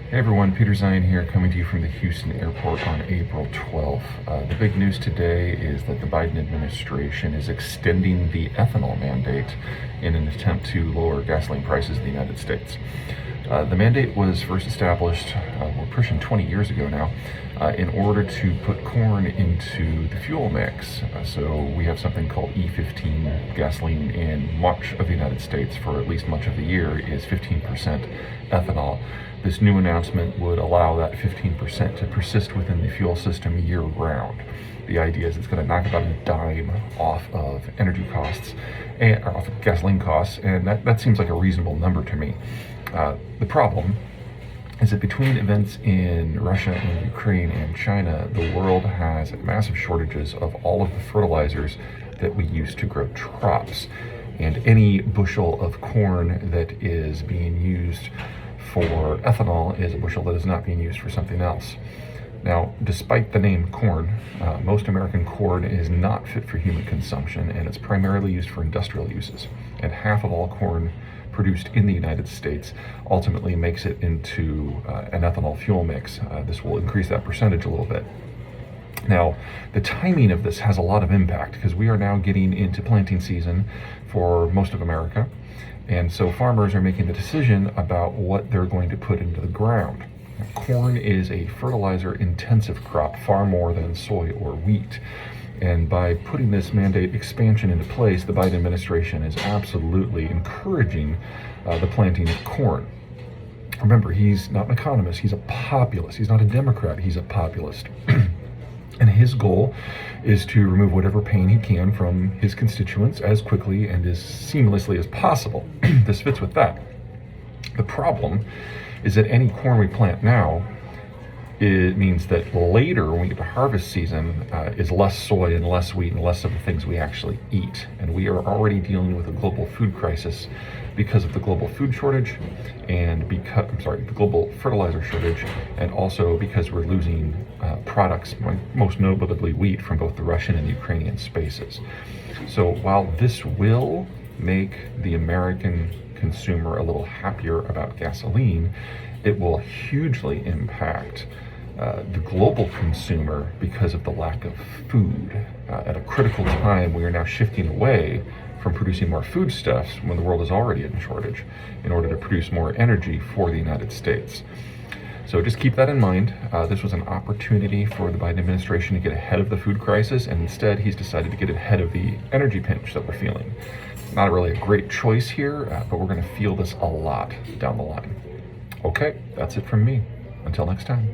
Hey everyone, Peter Zion here, coming to you from the Houston airport on April 12th. The big news today is that the Biden administration is extending the ethanol mandate in an attempt to lower gasoline prices in the United States. The mandate was first established, we're pushing 20 years ago now, in order to put corn into the fuel mix. So we have something called E15 gasoline in much of the United States for at least much of the year is 15% ethanol. This new announcement would allow that 15% to persist within the fuel system year round. The idea is it's going to knock about a dime off of energy costs, and off of gasoline costs, and that seems like a reasonable number to me. The problem is that between events in Russia and Ukraine and China, the world has massive shortages of all of the fertilizers that we use to grow crops. And any bushel of corn that is being used for ethanol is a bushel that is not being used for something else. Now, despite the name corn, most American corn is not fit for human consumption, and it's primarily used for industrial uses. And half of all corn produced in the United States ultimately makes it into an ethanol fuel mix. This will increase that percentage a little bit. Now, the timing of this has a lot of impact because we are now getting into planting season for most of America. And so farmers are making the decision about what they're going to put into the ground. Corn is a fertilizer intensive crop, far more than soy or wheat. And by putting this mandate expansion into place, the Biden administration is absolutely encouraging the planting of corn. Remember, he's not an economist, he's a populist. He's not a Democrat, he's a populist. And his goal is to remove whatever pain he can from his constituents as quickly and as seamlessly as possible. This fits with that. The problem is that any corn we plant now, it means that later when we get to harvest season is less soy and less wheat and less of the things we actually eat. And we are already dealing with a global food crisis because of the global food shortage and the global fertilizer shortage, and also because we're losing products, most notably wheat, from both the Russian and the Ukrainian spaces. So while this will make the American consumer a little happier about gasoline, it will hugely impact the global consumer because of the lack of food. At a critical time, we are now shifting away from producing more foodstuffs when the world is already in shortage in order to produce more energy for the United States. So just keep that in mind. This was an opportunity for the Biden administration to get ahead of the food crisis, and instead he's decided to get ahead of the energy pinch that we're feeling. Not really a great choice here, but we're going to feel this a lot down the line. Okay, that's it from me. Until next time.